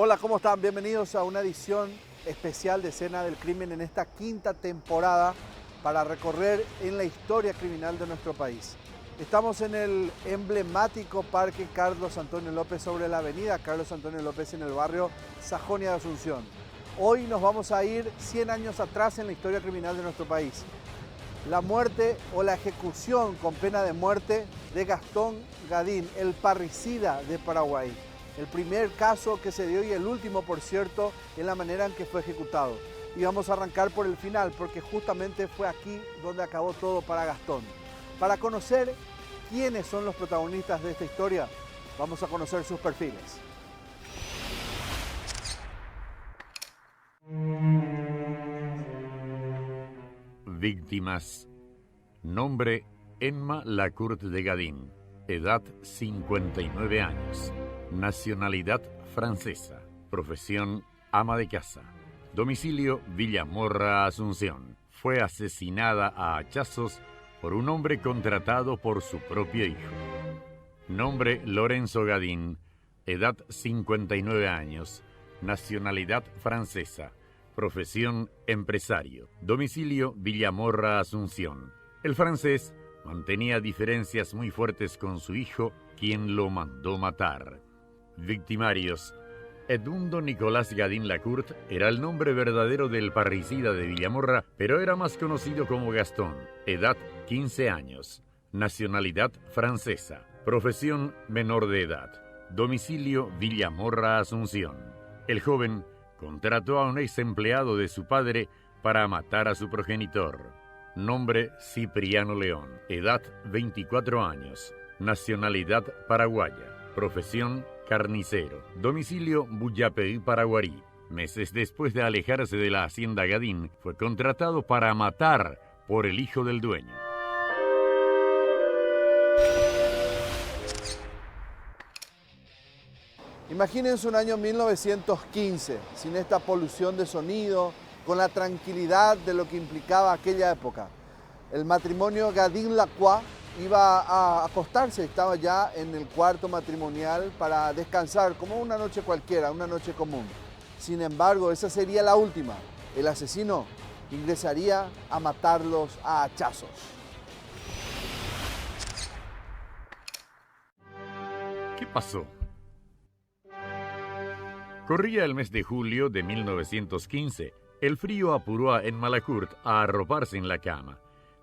Hola, ¿cómo están? Bienvenidos a una edición especial de Escena del Crimen en esta quinta temporada para recorrer en la historia criminal de nuestro país. Estamos en el emblemático Parque Carlos Antonio López sobre la avenida Carlos Antonio López en el barrio Sajonia de Asunción. Hoy nos vamos a ir 100 años atrás en la historia criminal de nuestro país. La muerte o la ejecución con pena de muerte de Gastón Gadín, el parricida de Paraguay. El primer caso que se dio y el último, por cierto, en la manera en que fue ejecutado. Y vamos a arrancar por el final, porque justamente fue aquí donde acabó todo para Gastón. Para conocer quiénes son los protagonistas de esta historia, vamos a conocer sus perfiles. Víctimas. Nombre: Emma Lacourt de Gadín. Edad: 59 años. Nacionalidad: francesa. Profesión: ama de casa. Domicilio: Villamorra, Asunción. Fue asesinada a hachazos por un hombre contratado por su propio hijo. Nombre: Lorenzo Gadín. Edad: 59 años. Nacionalidad: francesa. Profesión: empresario. Domicilio: Villamorra, Asunción. El francés mantenía diferencias muy fuertes con su hijo, quien lo mandó matar. Victimarios. Edmundo Nicolás Gadín Lacourt era el nombre verdadero del parricida de Villamorra, pero era más conocido como Gastón. Edad: 15 años. Nacionalidad: francesa. Profesión: menor de edad. Domicilio: Villamorra, Asunción. El joven contrató a un ex empleado de su padre para matar a su progenitor. Nombre: Cipriano León. Edad: 24 años. Nacionalidad: paraguaya. Profesión: carnicero. Domicilio: Buyapeí, Paraguarí. Meses después de alejarse de la hacienda Gadín, fue contratado para matar por el hijo del dueño. Imagínense un año 1915, sin esta polución de sonido, con la tranquilidad de lo que implicaba aquella época. El matrimonio Gadín-Lacroix iba a acostarse, estaba ya en el cuarto matrimonial para descansar, como una noche cualquiera, una noche común. Sin embargo, esa sería la última. El asesino ingresaría a matarlos a hachazos. ¿Qué pasó? Corría el mes de julio de 1915. El frío apuró a Emma Lacourt a arroparse en la cama.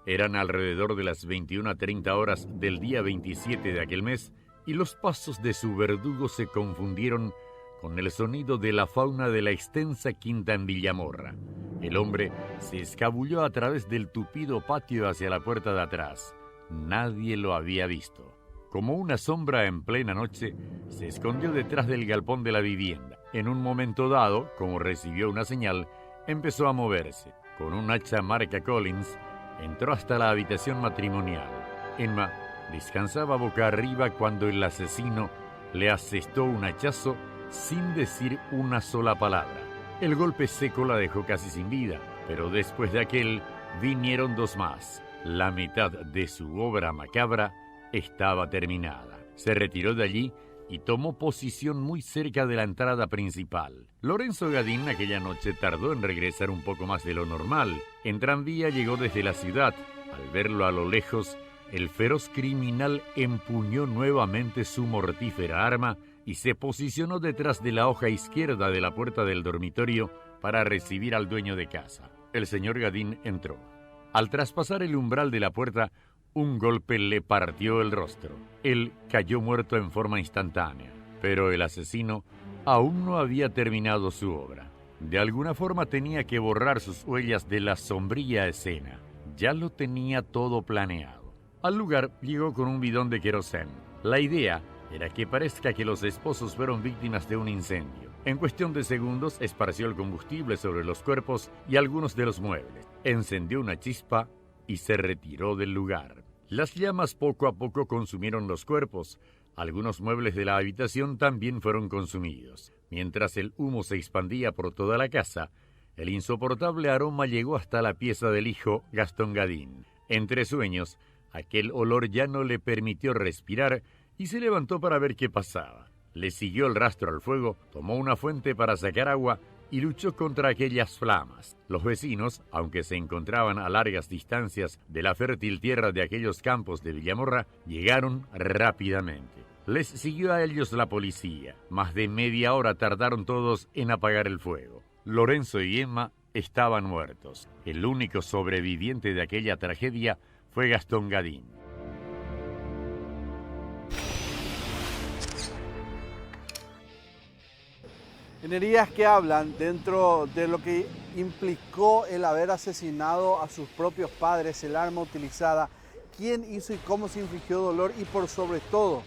Eran alrededor de las 21:30 horas del día 27 de aquel mes y los pasos de su verdugo se confundieron con el sonido de la fauna de la extensa quinta en Villamorra. El hombre se escabulló a través del tupido patio hacia la puerta de atrás. Nadie lo había visto. Como una sombra en plena noche, se escondió detrás del galpón de la vivienda. En un momento dado, como recibió una señal, empezó a moverse. Con un hacha marca Collins, entró hasta la habitación matrimonial. Emma descansaba boca arriba cuando el asesino le asestó un hachazo sin decir una sola palabra. El golpe seco la dejó casi sin vida, pero después de aquel vinieron dos más. La mitad de su obra macabra estaba terminada. Se retiró de allí y tomó posición muy cerca de la entrada principal. Lorenzo Gadín aquella noche tardó en regresar un poco más de lo normal. En tranvía llegó desde la ciudad. Al verlo a lo lejos, el feroz criminal empuñó nuevamente su mortífera arma y se posicionó detrás de la hoja izquierda de la puerta del dormitorio para recibir al dueño de casa. El señor Gadín entró. Al traspasar el umbral de la puerta, un golpe le partió el rostro. Él cayó muerto en forma instantánea, pero el asesino aún no había terminado su obra. De alguna forma tenía que borrar sus huellas de la sombría escena. Ya lo tenía todo planeado. Al lugar llegó con un bidón de querosén. La idea era que parezca que los esposos fueron víctimas de un incendio. En cuestión de segundos esparció el combustible sobre los cuerpos y algunos de los muebles. Encendió una chispa y se retiró del lugar. Las llamas poco a poco consumieron los cuerpos. Algunos muebles de la habitación también fueron consumidos. Mientras el humo se expandía por toda la casa, el insoportable aroma llegó hasta la pieza del hijo, Gastón Gadín. Entre sueños, aquel olor ya no le permitió respirar y se levantó para ver qué pasaba. Le siguió el rastro al fuego, tomó una fuente para sacar agua y luchó contra aquellas flamas. Los vecinos, aunque se encontraban a largas distancias de la fértil tierra de aquellos campos de Villamorra, llegaron rápidamente. Les siguió a ellos la policía. Más de media hora tardaron todos en apagar el fuego. Lorenzo y Emma estaban muertos. El único sobreviviente de aquella tragedia fue Gastón Gadín. En heridas que hablan dentro de lo que implicó el haber asesinado a sus propios padres, el arma utilizada, quién hizo y cómo se infligió dolor y por sobre todo,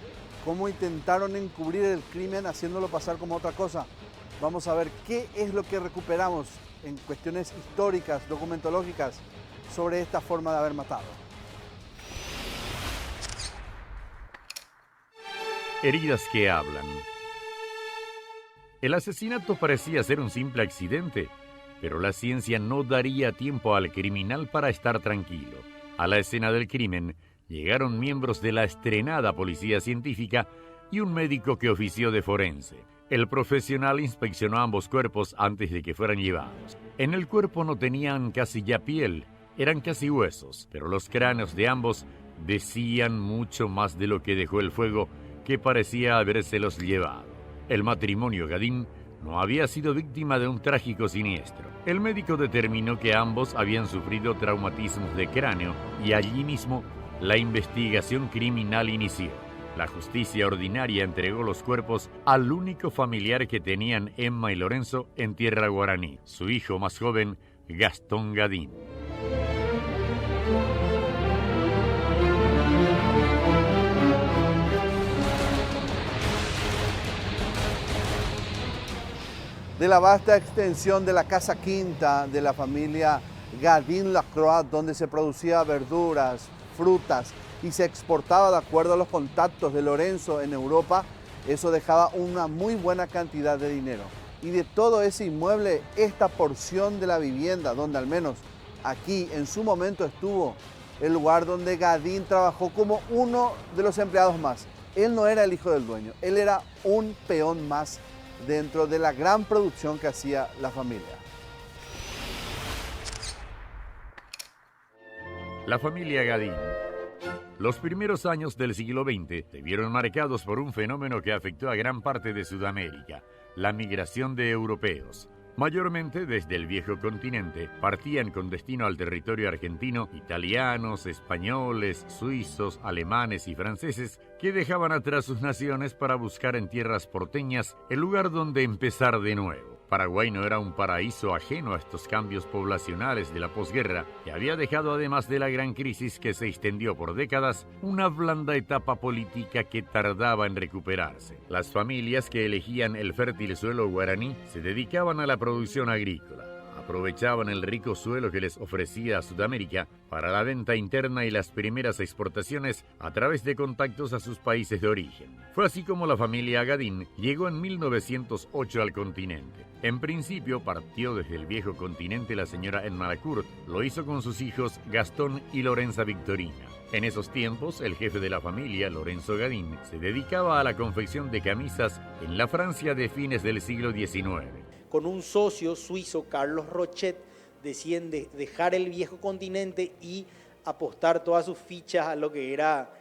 cómo intentaron encubrir el crimen haciéndolo pasar como otra cosa. Vamos a ver qué es lo que recuperamos en cuestiones históricas, documentológicas, sobre esta forma de haber matado. Heridas que hablan. El asesinato parecía ser un simple accidente, pero la ciencia no daría tiempo al criminal para estar tranquilo. A la escena del crimen llegaron miembros de la estrenada policía científica y un médico que ofició de forense. El profesional inspeccionó ambos cuerpos antes de que fueran llevados. En el cuerpo no tenían casi ya piel, eran casi huesos, pero los cráneos de ambos decían mucho más de lo que dejó el fuego, que parecía habérselos llevado. El matrimonio Gadín no había sido víctima de un trágico siniestro. El médico determinó que ambos habían sufrido traumatismos de cráneo y allí mismo la investigación criminal inició. La justicia ordinaria entregó los cuerpos al único familiar que tenían Emma y Lorenzo en tierra guaraní, su hijo más joven, Gastón Gadín. De la vasta extensión de la casa quinta de la familia Gadín Lacroix, donde se producía verduras, frutas y se exportaba de acuerdo a los contactos de Lorenzo en Europa, eso dejaba una muy buena cantidad de dinero. Y de todo ese inmueble, esta porción de la vivienda, donde al menos aquí en su momento estuvo el lugar donde Gadín trabajó como uno de los empleados más. Él no era el hijo del dueño, él era un peón más dentro de la gran producción que hacía la familia. La familia Gadín. Los primeros años del siglo XX se vieron marcados por un fenómeno que afectó a gran parte de Sudamérica, la migración de europeos. Mayormente desde el viejo continente, partían con destino al territorio argentino italianos, españoles, suizos, alemanes y franceses que dejaban atrás sus naciones para buscar en tierras porteñas el lugar donde empezar de nuevo. Paraguay no era un paraíso ajeno a estos cambios poblacionales de la posguerra, que había dejado, además de la gran crisis que se extendió por décadas, una blanda etapa política que tardaba en recuperarse. Las familias que elegían el fértil suelo guaraní se dedicaban a la producción agrícola. Aprovechaban el rico suelo que les ofrecía Sudamérica para la venta interna y las primeras exportaciones a través de contactos a sus países de origen. Fue así como la familia Gadín llegó en 1908 al continente. En principio partió desde el viejo continente la señora en Malacourt. Lo hizo con sus hijos Gastón y Lorenza Victorina. En esos tiempos, el jefe de la familia, Lorenzo Gadín, se dedicaba a la confección de camisas en la Francia de fines del siglo XIX. Con un socio suizo, Carlos Rochet, deciden dejar el viejo continente y apostar todas sus fichas a lo que era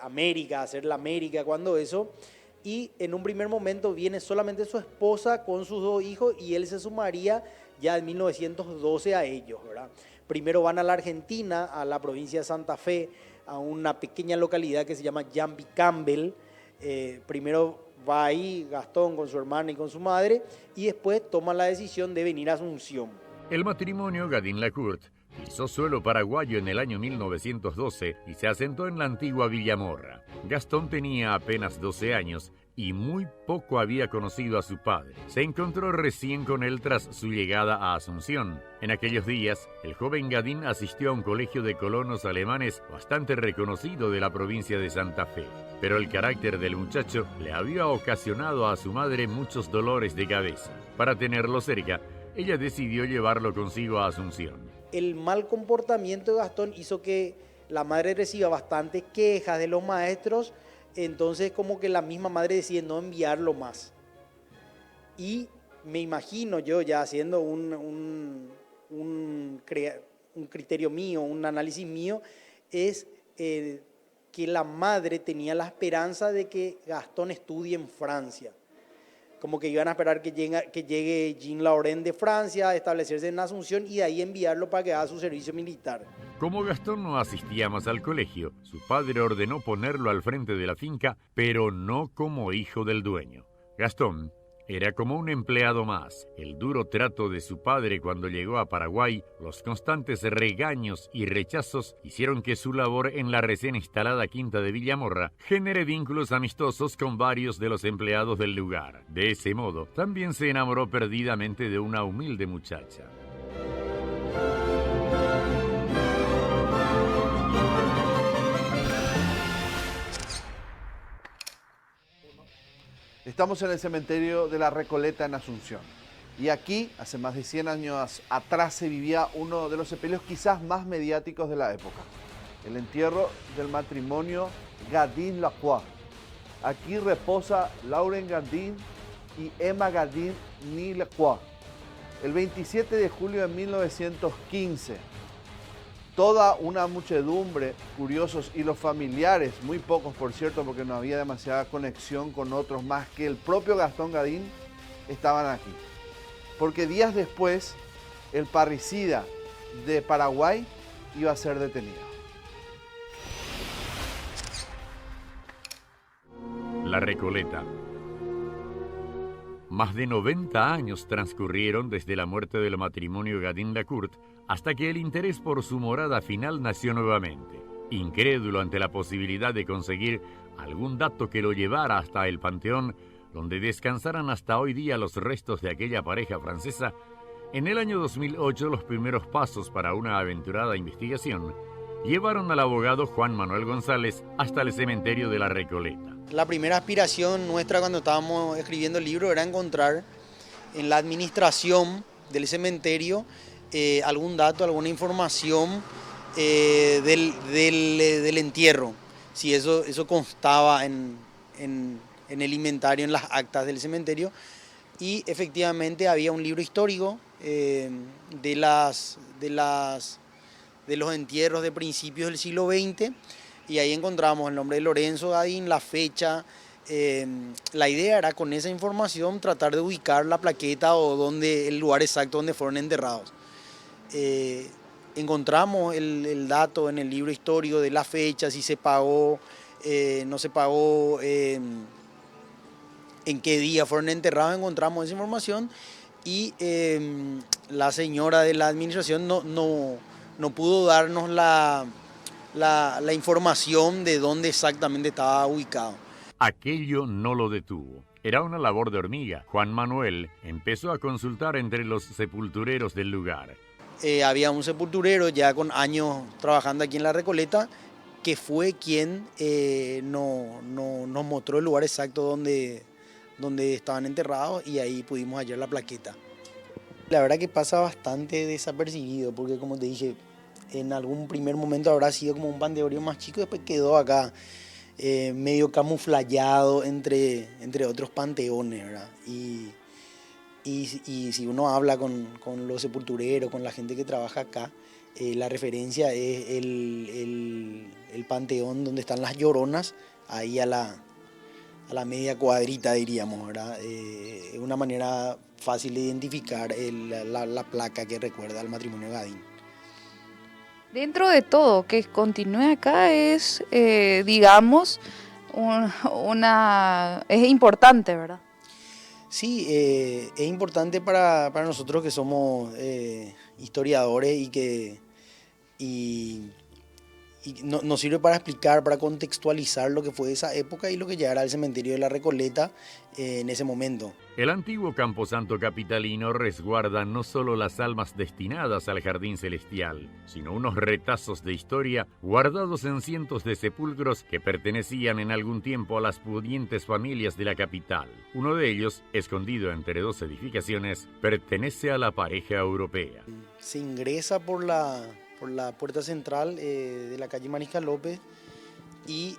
América, hacer la América, cuando eso. Y en un primer momento viene solamente su esposa con sus dos hijos y él se sumaría ya en 1912 a ellos, ¿verdad? Primero van a la Argentina, a la provincia de Santa Fe, a una pequeña localidad que se llama Jambi Campbell. Primero va ahí Gastón con su hermana y con su madre y después toma la decisión de venir a Asunción. El matrimonio Gadín-Lacourt pisó suelo paraguayo en el año 1912 y se asentó en la antigua Villamorra. Gastón tenía apenas 12 años y muy poco había conocido a su padre. Se encontró recién con él tras su llegada a Asunción. En aquellos días, el joven Gadín asistió a un colegio de colonos alemanes bastante reconocido de la provincia de Santa Fe. Pero el carácter del muchacho le había ocasionado a su madre muchos dolores de cabeza. Para tenerlo cerca, ella decidió llevarlo consigo a Asunción. El mal comportamiento de Gastón hizo que la madre reciba bastantes quejas de los maestros entonces como que la misma madre decide no enviarlo más. Y me imagino yo, ya haciendo un criterio mío, un análisis mío, es que la madre tenía la esperanza de que Gastón estudie en Francia. Como que iban a esperar que llegue Jean Laurent de Francia, a establecerse en Asunción y de ahí enviarlo para que haga su servicio militar. Como Gastón no asistía más al colegio, su padre ordenó ponerlo al frente de la finca, pero no como hijo del dueño. Gastón era como un empleado más. El duro trato de su padre cuando llegó a Paraguay, los constantes regaños y rechazos hicieron que su labor en la recién instalada quinta de Villamorra genere vínculos amistosos con varios de los empleados del lugar. De ese modo, también se enamoró perdidamente de una humilde muchacha. Estamos en el cementerio de la Recoleta en Asunción. Y aquí, hace más de 100 años atrás, se vivía uno de los sepelios quizás más mediáticos de la época. El entierro del matrimonio Gadin-Lacroix. Aquí reposa Laurent Gadin y Emma Gadin-Lacroix. El 27 de julio de 1915. Toda una muchedumbre, curiosos y los familiares, muy pocos por cierto, porque no había demasiada conexión con otros más que el propio Gastón Gadin, estaban aquí. Porque días después, el parricida de Paraguay iba a ser detenido. La Recoleta. Más de 90 años transcurrieron desde la muerte del matrimonio Gadin-Lacourt hasta que el interés por su morada final nació nuevamente. Incrédulo ante la posibilidad de conseguir algún dato que lo llevara hasta el panteón, donde descansaran hasta hoy día los restos de aquella pareja francesa, en el año 2008 los primeros pasos para una aventurada investigación llevaron al abogado Juan Manuel González hasta el cementerio de la Recoleta. La primera aspiración nuestra cuando estábamos escribiendo el libro era encontrar en la administración del cementerio algún dato, alguna información del entierro, si eso constaba en el inventario, en las actas del cementerio. Y efectivamente había un libro histórico de los entierros de principios del siglo XX, y ahí encontramos el nombre de Lorenzo Gadin, la fecha. La idea era con esa información tratar de ubicar la plaqueta o el lugar exacto donde fueron enterrados. Encontramos el dato en el libro histórico de la fecha, si se pagó, no se pagó, en qué día fueron enterrados, encontramos esa información, y la señora de la administración no pudo darnos la información de dónde exactamente estaba ubicado. Aquello no lo detuvo. Era una labor de hormiga. Juan Manuel empezó a consultar entre los sepultureros del lugar. Había un sepulturero ya con años trabajando aquí en La Recoleta, que fue quien nos mostró el lugar exacto donde estaban enterrados, y ahí pudimos hallar la plaqueta. La verdad que pasa bastante desapercibido, porque como te dije, en algún primer momento habrá sido como un panteón más chico, después quedó acá medio camuflado entre otros panteones, ¿verdad? Y si uno habla con los sepultureros, con la gente que trabaja acá, la referencia es el panteón donde están las lloronas, ahí a la media cuadrita, diríamos, ¿verdad? Es una manera fácil de identificar la placa que recuerda al matrimonio Gadin. Dentro de todo, que continúe acá es, digamos, es importante, ¿verdad? Sí, es importante para nosotros que somos historiadores y nos sirve para explicar, para contextualizar lo que fue esa época y lo que ya era el cementerio de la Recoleta en ese momento. El antiguo camposanto capitalino resguarda no solo las almas destinadas al jardín celestial, sino unos retazos de historia guardados en cientos de sepulcros que pertenecían en algún tiempo a las pudientes familias de la capital. Uno de ellos, escondido entre dos edificaciones, pertenece a la pareja europea. Se ingresa por la puerta central de la calle Mariscal López, y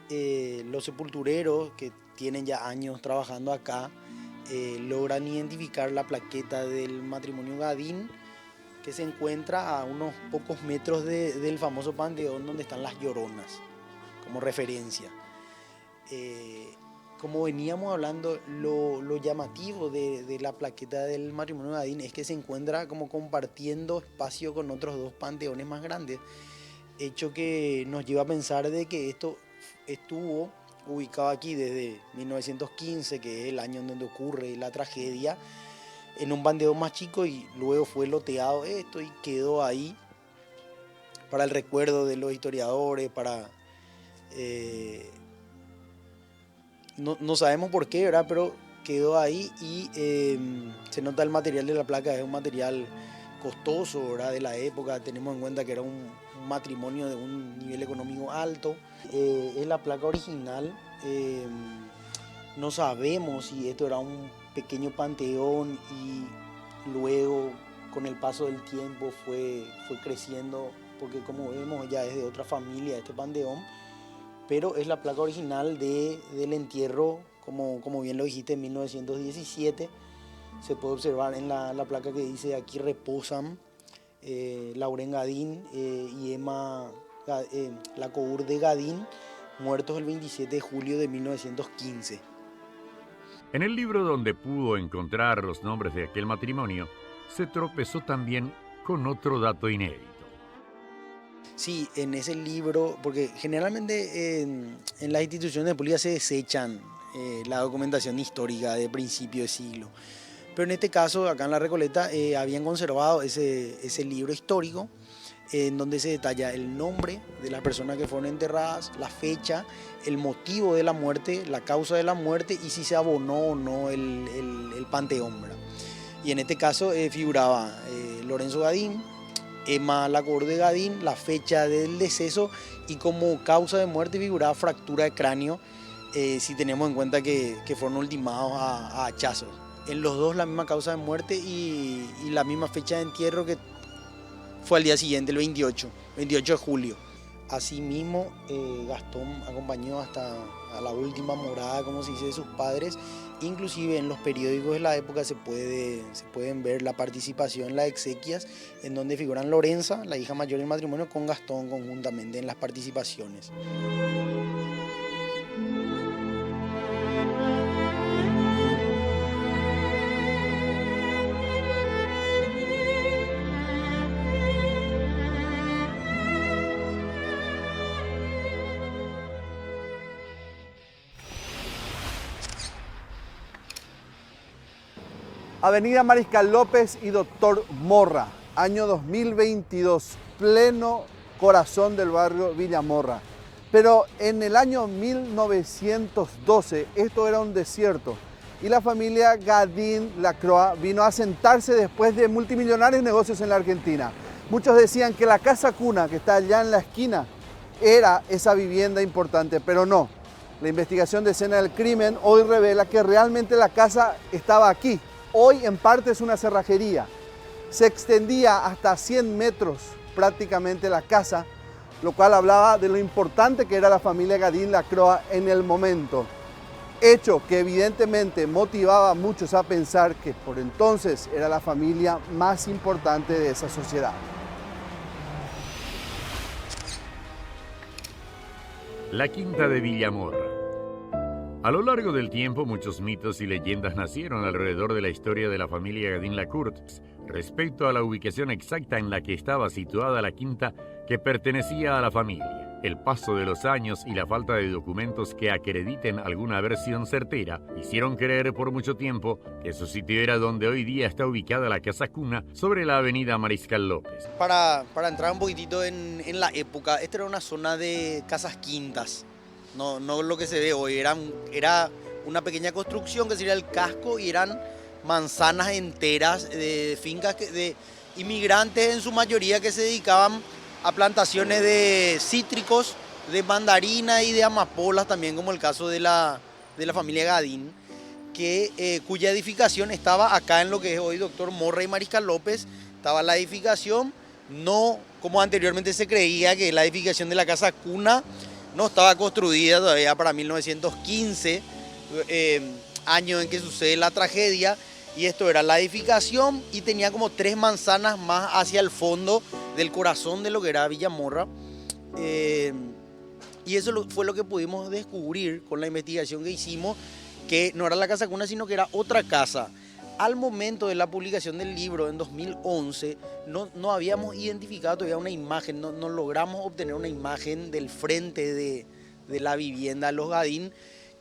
los sepultureros que tienen ya años trabajando acá logran identificar la plaqueta del matrimonio Gadín, que se encuentra a unos pocos metros del famoso panteón donde están las Lloronas, como referencia. Como veníamos hablando, lo llamativo de la plaqueta del matrimonio Gadín es que se encuentra como compartiendo espacio con otros dos panteones más grandes, hecho que nos lleva a pensar de que esto estuvo ubicado aquí desde 1915, que es el año en donde ocurre la tragedia, en un panteón más chico, y luego fue loteado esto y quedó ahí para el recuerdo de los historiadores, para... no sabemos por qué, ¿verdad? Pero quedó ahí y se nota el material de la placa, es un material costoso, ¿verdad? De la época. Tenemos en cuenta que era un matrimonio de un nivel económico alto. Es la placa original. No sabemos si esto era un pequeño panteón y luego con el paso del tiempo fue creciendo, porque como vemos ya es de otra familia este panteón, pero es la placa original del entierro, como bien lo dijiste, en 1917. Se puede observar en la placa que dice: aquí reposan Lauren Gadín y Emma Lacour de Gadín, muertos el 27 de julio de 1915. En el libro donde pudo encontrar los nombres de aquel matrimonio, se tropezó también con otro dato inédito. Sí, en ese libro, porque generalmente en las instituciones de policía se desechan la documentación histórica de principio de siglo. Pero en este caso, acá en La Recoleta, habían conservado ese libro histórico, en donde se detalla el nombre de las personas que fueron enterradas, la fecha, el motivo de la muerte, la causa de la muerte y si se abonó o no el panteón, ¿verdad? Y en este caso figuraba Lorenzo Gadín, Emma Lacour de Gadín, la fecha del deceso, y como causa de muerte figuraba fractura de cráneo, si tenemos en cuenta que fueron ultimados a hachazos. En los dos la misma causa de muerte y la misma fecha de entierro, que fue al día siguiente, el 28 de julio. Asimismo, Gastón acompañó hasta a la última morada, como se dice, de sus padres. Inclusive en los periódicos de la época se pueden ver la participación en las exequias, en donde figuran Lorenza, la hija mayor del matrimonio, con Gastón conjuntamente en las participaciones. Avenida Mariscal López y Doctor Morra, año 2022, pleno corazón del barrio Villamorra. Pero en el año 1912 esto era un desierto y la familia Gadín Lacroix vino a asentarse después de multimillonarios negocios en la Argentina. Muchos decían que la casa cuna que está allá en la esquina era esa vivienda importante, pero no. La investigación de escena del crimen hoy revela que realmente la casa estaba aquí. Hoy en parte es una cerrajería. Se extendía hasta 100 metros prácticamente la casa, lo cual hablaba de lo importante que era la familia Gadín Lacroix en el momento. Hecho que evidentemente motivaba a muchos a pensar que por entonces era la familia más importante de esa sociedad. La Quinta de Villamorra. A lo largo del tiempo, muchos mitos y leyendas nacieron alrededor de la historia de la familia Gadín Lacour respecto a la ubicación exacta en la que estaba situada la quinta que pertenecía a la familia. El paso de los años y la falta de documentos que acrediten alguna versión certera hicieron creer por mucho tiempo que su sitio era donde hoy día está ubicada la casa cuna sobre la avenida Mariscal López. Para entrar un poquitito en la época, esta era una zona de casas quintas. No lo que se ve hoy, era una pequeña construcción que sería el casco y eran manzanas enteras de fincas de inmigrantes en su mayoría que se dedicaban a plantaciones de cítricos, de mandarina y de amapolas también, como el caso de la familia Gadín, cuya edificación estaba acá en lo que es hoy Doctor Morra y Mariscal López. Estaba la edificación, no como anteriormente se creía que la edificación de la casa cuna no estaba construida todavía para 1915, año en que sucede la tragedia, y esto era la edificación y tenía como 3 manzanas más hacia el fondo del corazón de lo que era Villamorra. Y eso fue lo que pudimos descubrir con la investigación que hicimos, que no era la casa cuna, sino que era otra casa. Al momento de la publicación del libro, en 2011, no habíamos identificado todavía una imagen, no logramos obtener una imagen del frente de la vivienda de los Gadín,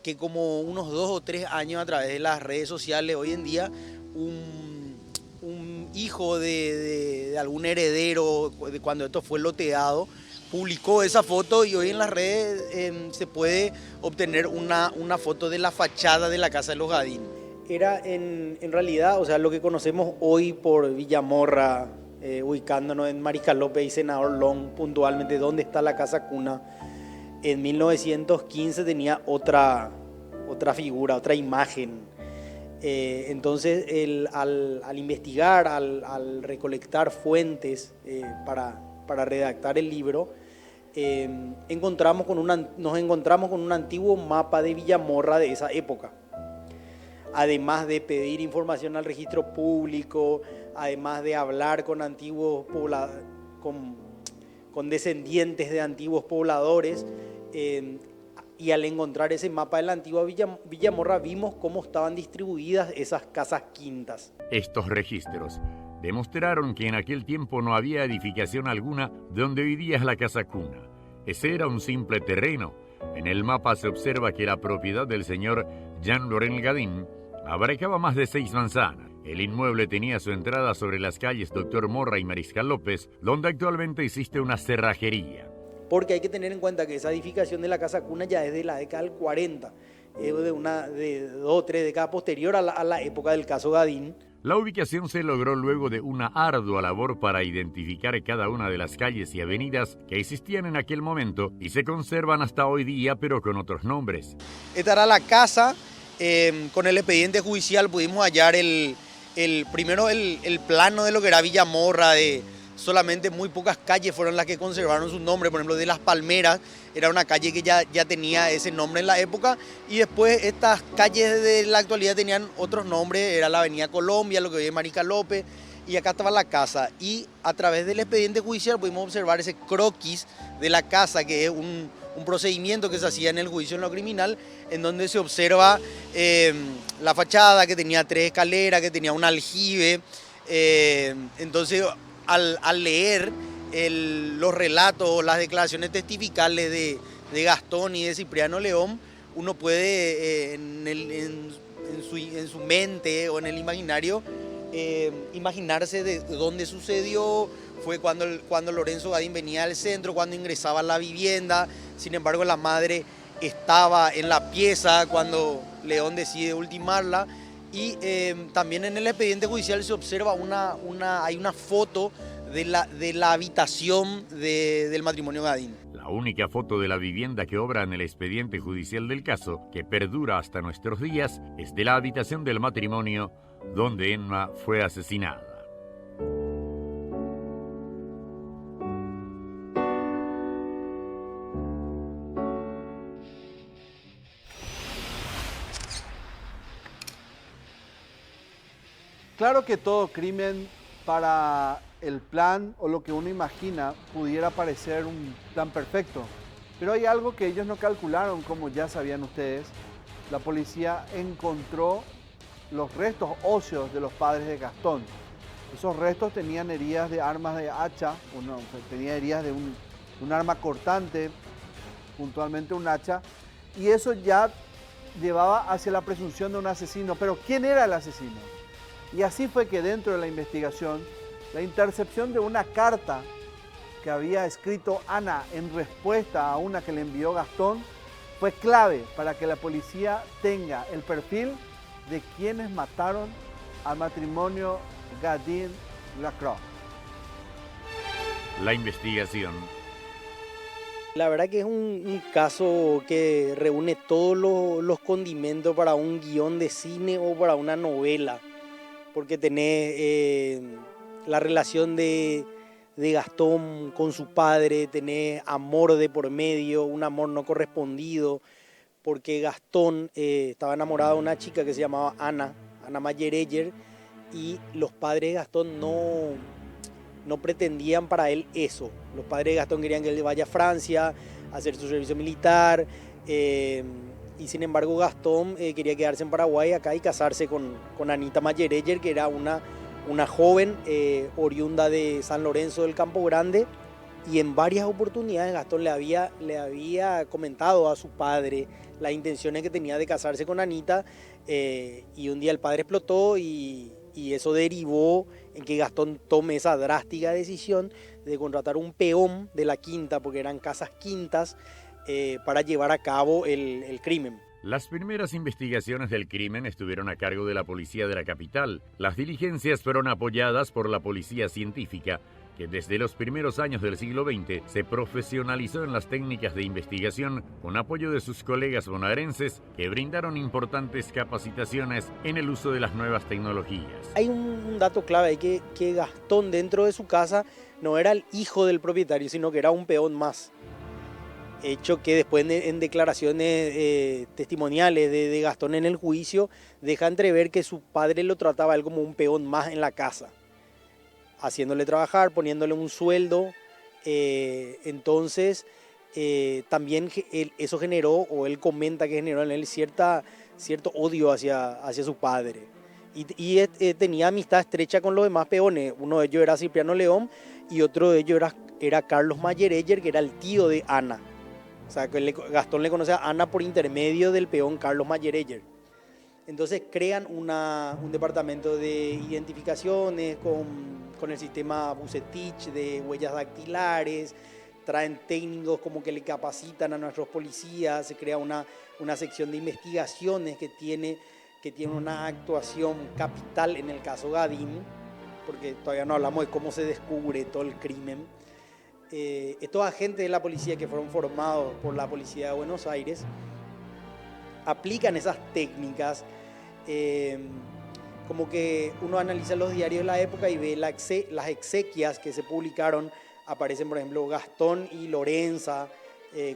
que como unos 2 o 3 años a través de las redes sociales, hoy en día, un hijo de algún heredero, de cuando esto fue loteado, publicó esa foto y hoy en las redes se puede obtener una foto de la fachada de la casa de los Gadín. Era en realidad, o sea, lo que conocemos hoy por Villamorra, ubicándonos en Mariscal López y Senador Long, puntualmente donde está la casa cuna, en 1915 tenía otra figura, otra imagen. Entonces, al investigar, al recolectar fuentes para redactar el libro, nos encontramos con un antiguo mapa de Villamorra de esa época. Además de pedir información al registro público, además de hablar con antiguos con descendientes de antiguos pobladores, y al encontrar ese mapa de la antigua Villamorra vimos cómo estaban distribuidas esas casas quintas. Estos registros demostraron que en aquel tiempo no había edificación alguna donde hoy día es la casa cuna. Ese era un simple terreno. En el mapa se observa que la propiedad del señor Jean Laurent Gadín abarcaba más de 6 manzanas. El inmueble tenía su entrada sobre las calles Doctor Morra y Mariscal López, donde actualmente existe una cerrajería. Porque hay que tener en cuenta que esa edificación de la casa cuna ya es de la década del 40, de 2 o 3 décadas posterior a la época del caso Gadín. La ubicación se logró luego de una ardua labor para identificar cada una de las calles y avenidas que existían en aquel momento y se conservan hasta hoy día, pero con otros nombres. Esta era la casa. Con el expediente judicial pudimos hallar primero el plano de lo que era Villamorra, de solamente muy pocas calles fueron las que conservaron su nombre. Por ejemplo, de Las Palmeras era una calle que ya tenía ese nombre en la época, y después estas calles de la actualidad tenían otros nombres. Era la Avenida Colombia, lo que hoy es Mariscal López, y acá estaba la casa. Y a través del expediente judicial pudimos observar ese croquis de la casa, que es un procedimiento que se hacía en el juicio en lo criminal, en donde se observa la fachada, que tenía 3 escaleras, que tenía un aljibe. Entonces, al leer los relatos, las declaraciones testificales de Gastón y de Cipriano León, uno puede en su mente o en el imaginario imaginarse de dónde sucedió. Fue cuando Lorenzo Gadín venía al centro, cuando ingresaba a la vivienda. Sin embargo, la madre estaba en la pieza cuando León decide ultimarla. Y también en el expediente judicial se observa hay una foto de la habitación del matrimonio Gadín. La única foto de la vivienda que obra en el expediente judicial del caso, que perdura hasta nuestros días, es de la habitación del matrimonio donde Emma fue asesinada. Claro que todo crimen para el plan o lo que uno imagina pudiera parecer un plan perfecto, pero hay algo que ellos no calcularon, como ya sabían ustedes. La policía encontró los restos óseos de los padres de Gastón. Esos restos tenían heridas de armas de hacha, tenía heridas de un arma cortante, puntualmente un hacha, y eso ya llevaba hacia la presunción de un asesino. Pero ¿quién era el asesino? Y así fue que dentro de la investigación, la intercepción de una carta que había escrito Ana en respuesta a una que le envió Gastón fue clave para que la policía tenga el perfil de quienes mataron al matrimonio Gadín-Lacroix. La investigación. La verdad que es un caso que reúne todos los condimentos para un guión de cine o para una novela, porque tenés la relación de de Gastón con su padre, tenés amor de por medio, un amor no correspondido, porque Gastón estaba enamorado de una chica que se llamaba Ana Mayereyer, y los padres de Gastón no pretendían para él eso. Los padres de Gastón querían que él vaya a Francia a hacer su servicio militar, y sin embargo Gastón quería quedarse en Paraguay acá y casarse con Anita Mayereyer, que era una joven oriunda de San Lorenzo del Campo Grande, y en varias oportunidades Gastón le había comentado a su padre las intenciones que tenía de casarse con Anita, y un día el padre explotó y eso derivó en que Gastón tome esa drástica decisión de contratar un peón de la quinta, porque eran casas quintas, para llevar a cabo el crimen. Las primeras investigaciones del crimen estuvieron a cargo de la policía de la capital. Las diligencias fueron apoyadas por la policía científica, que desde los primeros años del siglo XX se profesionalizó en las técnicas de investigación con apoyo de sus colegas bonaerenses, que brindaron importantes capacitaciones en el uso de las nuevas tecnologías. Hay un dato clave ahí, que Gastón dentro de su casa no era el hijo del propietario, sino que era un peón más. Hecho que después en declaraciones testimoniales de Gastón en el juicio deja entrever que su padre lo trataba a él como un peón más en la casa, haciéndole trabajar, poniéndole un sueldo. Entonces también eso generó, o él comenta que generó en él cierto odio hacia su padre. Y tenía amistad estrecha con los demás peones. Uno de ellos era Cipriano León y otro de ellos era Carlos Mayereyer, que era el tío de Ana. O sea, que Gastón le conoce a Ana por intermedio del peón Carlos Mayereyer. Entonces crean un departamento de identificaciones con el sistema Bucetich de huellas dactilares, traen técnicos como que le capacitan a nuestros policías, se crea una sección de investigaciones que tiene una actuación capital en el caso Gadín, porque todavía no hablamos de cómo se descubre todo el crimen. Estos agentes de la policía que fueron formados por la policía de Buenos Aires aplican esas técnicas, como que uno analiza los diarios de la época y ve las exequias que se publicaron. Aparecen, por ejemplo, Gastón y Lorenza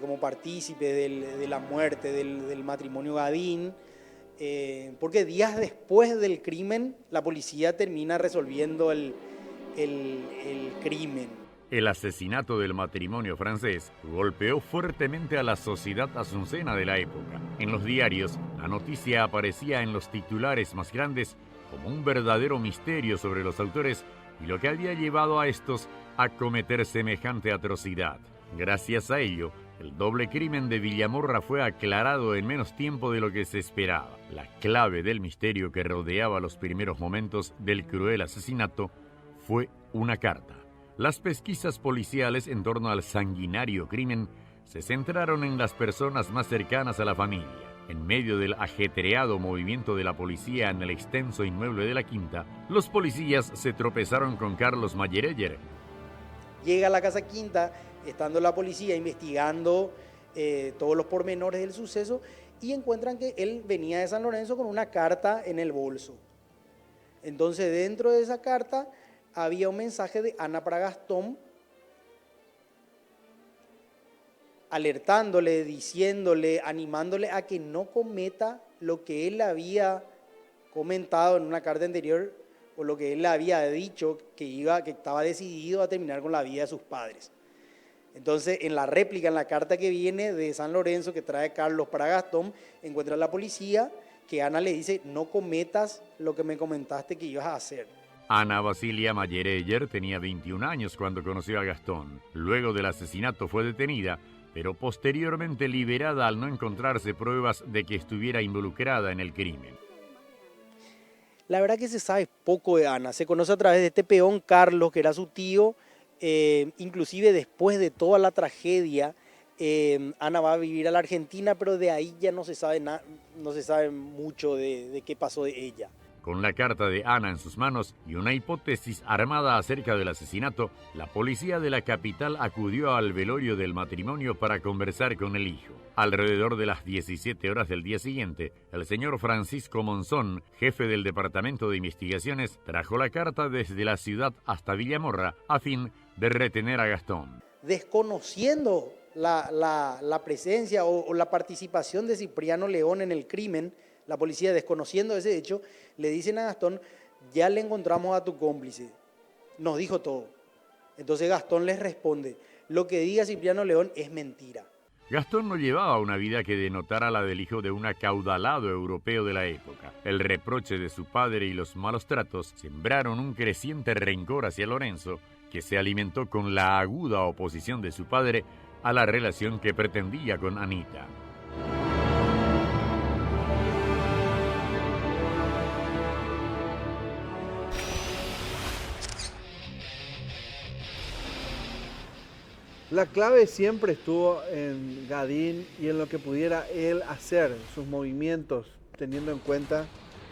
como partícipes de la muerte del matrimonio Gadín, porque días después del crimen la policía termina resolviendo el crimen. El asesinato del matrimonio francés golpeó fuertemente a la sociedad asuncena de la época. En los diarios, la noticia aparecía en los titulares más grandes como un verdadero misterio sobre los autores y lo que había llevado a estos a cometer semejante atrocidad. Gracias a ello, el doble crimen de Villamorra fue aclarado en menos tiempo de lo que se esperaba. La clave del misterio que rodeaba los primeros momentos del cruel asesinato fue una carta. Las pesquisas policiales en torno al sanguinario crimen se centraron en las personas más cercanas a la familia. En medio del ajetreado movimiento de la policía en el extenso inmueble de la Quinta, los policías se tropezaron con Carlos Mayereyer. Llega a la Casa Quinta, estando la policía investigando todos los pormenores del suceso, y encuentran que él venía de San Lorenzo con una carta en el bolso. Entonces, dentro de esa carta había un mensaje de Ana para Gastón, alertándole, diciéndole, animándole a que no cometa lo que él había comentado en una carta anterior, o lo que él le había dicho, que estaba decidido a terminar con la vida de sus padres. Entonces, en la réplica, en la carta que viene de San Lorenzo, que trae Carlos para Gastón, encuentra la policía que Ana le dice: no cometas lo que me comentaste que ibas a hacer. Ana Basilia Mayereyer tenía 21 años cuando conoció a Gastón. Luego del asesinato fue detenida, pero posteriormente liberada al no encontrarse pruebas de que estuviera involucrada en el crimen. La verdad que se sabe poco de Ana. Se conoce a través de este peón Carlos, que era su tío. Inclusive después de toda la tragedia, Ana va a vivir a la Argentina, pero de ahí ya no se sabe no se sabe mucho de qué pasó de ella. Con la carta de Ana en sus manos y una hipótesis armada acerca del asesinato, la policía de la capital acudió al velorio del matrimonio para conversar con el hijo. Alrededor de las 17 horas del día siguiente, el señor Francisco Monzón, jefe del Departamento de Investigaciones, trajo la carta desde la ciudad hasta Villamorra a fin de retener a Gastón. Desconociendo la presencia o la participación de Cipriano León en el crimen, la policía desconociendo ese hecho, le dicen a Gastón, ya le encontramos a tu cómplice, nos dijo todo. Entonces Gastón les responde, lo que diga Cipriano León es mentira. Gastón no llevaba una vida que denotara la del hijo de un acaudalado europeo de la época. El reproche de su padre y los malos tratos sembraron un creciente rencor hacia Lorenzo, que se alimentó con la aguda oposición de su padre a la relación que pretendía con Anita. La clave siempre estuvo en Gadín y en lo que pudiera él hacer, sus movimientos, teniendo en cuenta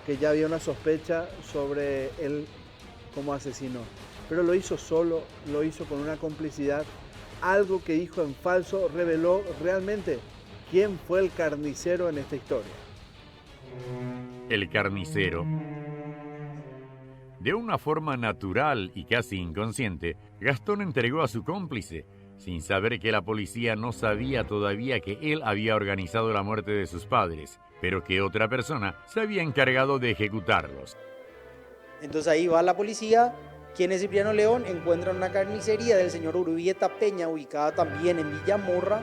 que ya había una sospecha sobre él como asesino. Pero lo hizo solo, lo hizo con una complicidad. Algo que dijo en falso reveló realmente quién fue el carnicero en esta historia. El carnicero. De una forma natural y casi inconsciente, Gastón entregó a su cómplice, sin saber que la policía no sabía todavía que él había organizado la muerte de sus padres, pero que otra persona se había encargado de ejecutarlos. Entonces ahí va la policía, quien es Cipriano León, encuentran una carnicería del señor Urbieta Peña, ubicada también en Villamorra,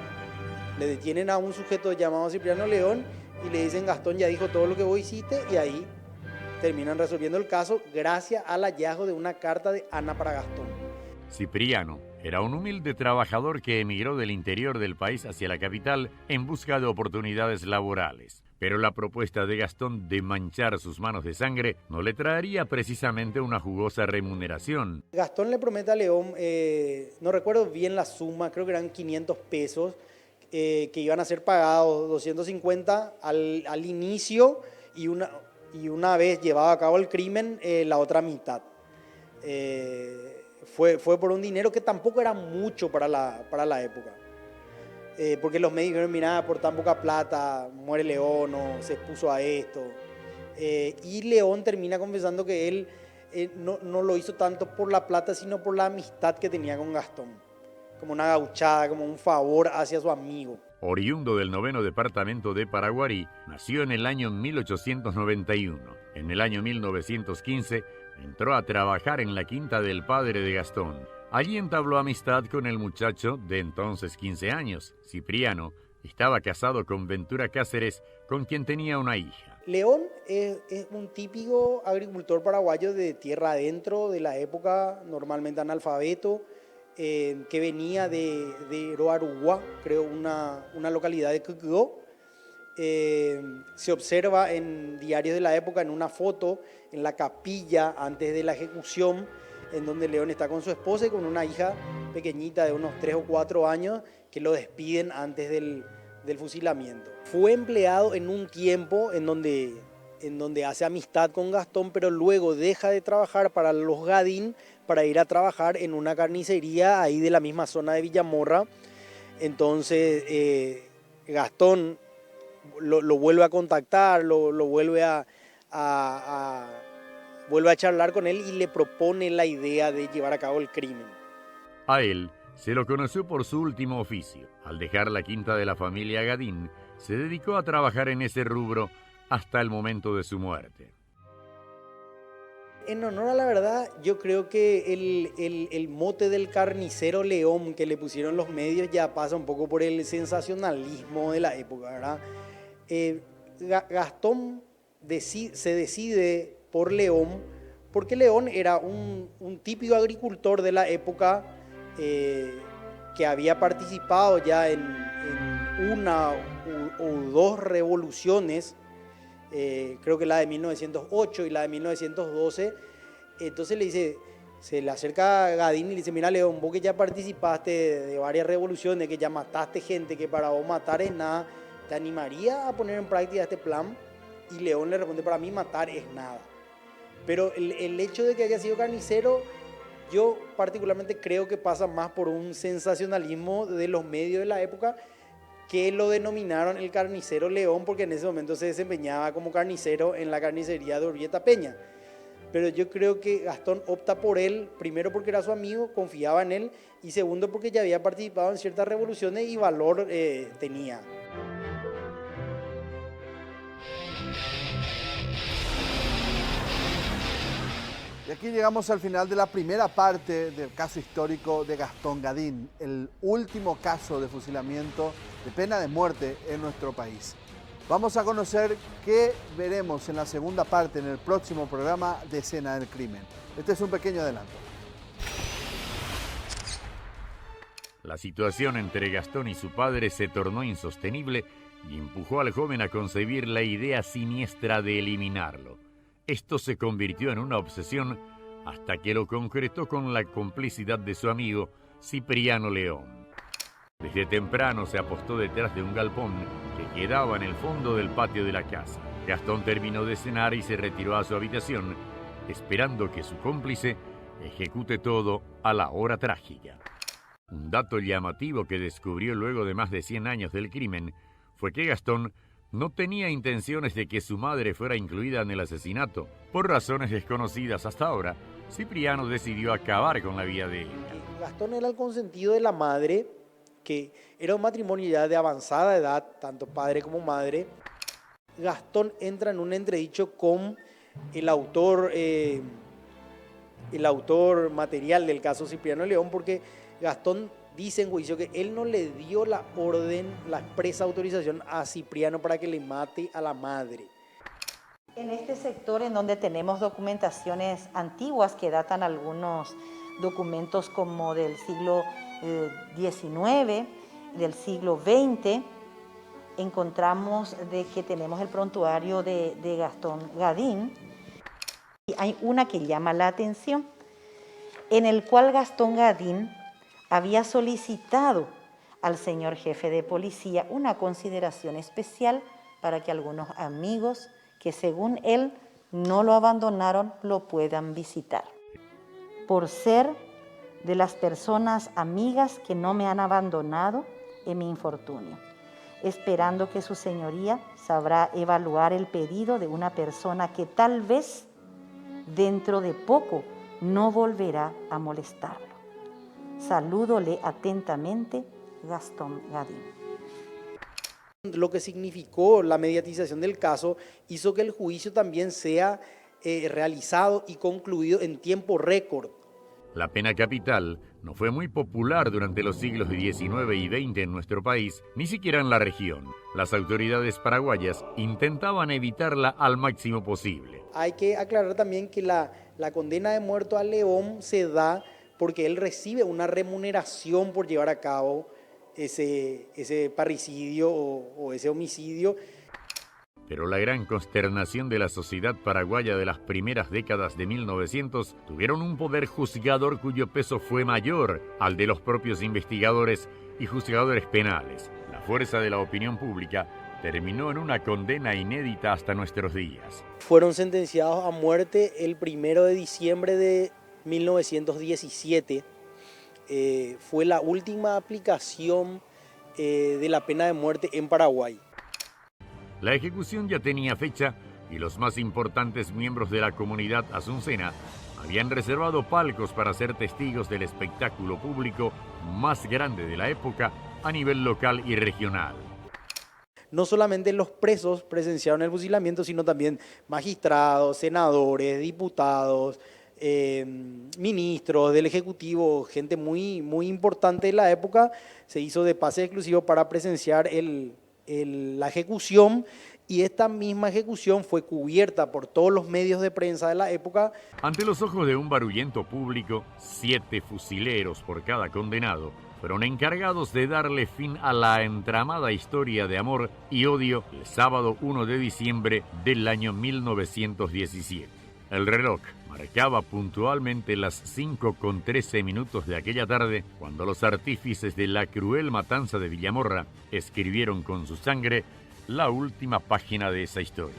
le detienen a un sujeto llamado Cipriano León y le dicen, Gastón ya dijo todo lo que vos hiciste, y ahí terminan resolviendo el caso gracias al hallazgo de una carta de Ana para Gastón. Cipriano era un humilde trabajador que emigró del interior del país hacia la capital en busca de oportunidades laborales. Pero la propuesta de Gastón de manchar sus manos de sangre no le traería precisamente una jugosa remuneración. Gastón le promete a León, no recuerdo bien la suma, creo que eran 500 pesos, que iban a ser pagados 250 al inicio y una vez llevado a cabo el crimen, la otra mitad. Fue por un dinero que tampoco era mucho para la época. Porque los medios dijeron, mira, por tan poca plata, muere León o se expuso a esto. Y León termina confesando que él no lo hizo tanto por la plata, sino por la amistad que tenía con Gastón. Como una gauchada, como un favor hacia su amigo. Oriundo del 9º departamento de Paraguarí, nació en el año 1891. En el año 1915 entró a trabajar en la quinta del padre de Gastón. Allí entabló amistad con el muchacho de entonces 15 años, Cipriano. Estaba casado con Ventura Cáceres, con quien tenía una hija. León es un típico agricultor paraguayo de tierra adentro de la época, normalmente analfabeto, que venía de Roarugua, creo una localidad de Cucugó. Se observa en diarios de la época, en una foto, en la capilla antes de la ejecución, en donde León está con su esposa y con una hija pequeñita de unos 3 o 4 años que lo despiden antes del fusilamiento. Fue empleado en un tiempo en donde hace amistad con Gastón, pero luego deja de trabajar para los Gadín para ir a trabajar en una carnicería ahí de la misma zona de Villamorra. Entonces Gastón lo vuelve a contactar, lo vuelve vuelve a charlar con él y le propone la idea de llevar a cabo el crimen. A él se lo conoció por su último oficio. Al dejar la quinta de la familia Gadín, se dedicó a trabajar en ese rubro hasta el momento de su muerte. En honor a la verdad, yo creo que el mote del carnicero León que le pusieron los medios ya pasa un poco por el sensacionalismo de la época, ¿verdad? Gastón se decide por León porque León era un típico agricultor de la época que había participado ya en una o dos revoluciones, creo que la de 1908 y la de 1912. Entonces se le acerca a Gadín y le dice, mira León, vos que ya participaste de varias revoluciones, que ya mataste gente, que para vos matar es nada, ¿te animaría a poner en práctica este plan? Y León le responde, para mí matar es nada. Pero el hecho de que haya sido carnicero, yo particularmente creo que pasa más por un sensacionalismo de los medios de la época, que lo denominaron el carnicero León porque en ese momento se desempeñaba como carnicero en la carnicería de Urbieta Peña. pero yo creo que Gastón opta por él, primero porque era su amigo, confiaba en él, y segundo porque ya había participado en ciertas revoluciones y valor tenía. Y aquí llegamos al final de la primera parte del caso histórico de Gastón Gadín, el último caso de fusilamiento de pena de muerte en nuestro país. Vamos a conocer qué veremos en la segunda parte, en el próximo programa de Escena del Crimen. Este es un pequeño adelanto. La situación entre Gastón y su padre se tornó insostenible y empujó al joven a concebir la idea siniestra de eliminarlo. Esto se convirtió en una obsesión hasta que lo concretó con la complicidad de su amigo Cipriano León. Desde temprano se apostó detrás de un galpón que quedaba en el fondo del patio de la casa. Gastón terminó de cenar y se retiró a su habitación, esperando que su cómplice ejecute todo a la hora trágica. Un dato llamativo que descubrió luego de más de 100 años del crimen fue que Gastón no tenía intenciones de que su madre fuera incluida en el asesinato. Por razones desconocidas hasta ahora, Cipriano decidió acabar con la vida de ella. Gastón era el consentido de la madre, que era un matrimonio ya de avanzada edad, tanto padre como madre. Gastón entra en un entredicho con el autor material del caso Cipriano León, porque Gastón dice en juicio que él no le dio la orden, la expresa autorización a Cipriano para que le mate a la madre. En este sector en donde tenemos documentaciones antiguas que datan algunos documentos como del siglo XIX, del siglo XX, encontramos de que tenemos el prontuario de Gastón Gadín. Y hay una que llama la atención, en el cual Gastón Gadín había solicitado al señor jefe de policía una consideración especial para que algunos amigos que según él no lo abandonaron lo puedan visitar. Por ser de las personas amigas que no me han abandonado en mi infortunio, esperando que su señoría sabrá evaluar el pedido de una persona que tal vez dentro de poco no volverá a molestarlo. Salúdole atentamente, Gastón Gadín. Lo que significó la mediatización del caso hizo que el juicio también sea realizado y concluido en tiempo récord. La pena capital no fue muy popular durante los siglos XIX y XX en nuestro país, ni siquiera en la región. Las autoridades paraguayas intentaban evitarla al máximo posible. Hay que aclarar también que la condena de muerte a León se da porque él recibe una remuneración por llevar a cabo ese parricidio o ese homicidio. Pero la gran consternación de la sociedad paraguaya de las primeras décadas de 1900 tuvieron un poder juzgador cuyo peso fue mayor al de los propios investigadores y juzgadores penales. La fuerza de la opinión pública terminó en una condena inédita hasta nuestros días. Fueron sentenciados a muerte el 1 de diciembre de 1917. Fue la última aplicación de la pena de muerte en Paraguay. La ejecución ya tenía fecha y los más importantes miembros de la comunidad asuncena habían reservado palcos para ser testigos del espectáculo público más grande de la época a nivel local y regional. No solamente los presos presenciaron el fusilamiento, sino también magistrados, senadores, diputados, ministros del Ejecutivo, gente muy, muy importante de la época. Se hizo de pase exclusivo para presenciar la ejecución, y esta misma ejecución fue cubierta por todos los medios de prensa de la época. Ante los ojos de un barulliento público, 7 fusileros por cada condenado fueron encargados de darle fin a la entramada historia de amor y odio el sábado 1 de diciembre del año 1917. El reloj marcaba puntualmente las 5:13 de aquella tarde cuando los artífices de la cruel matanza de Villamorra escribieron con su sangre la última página de esa historia.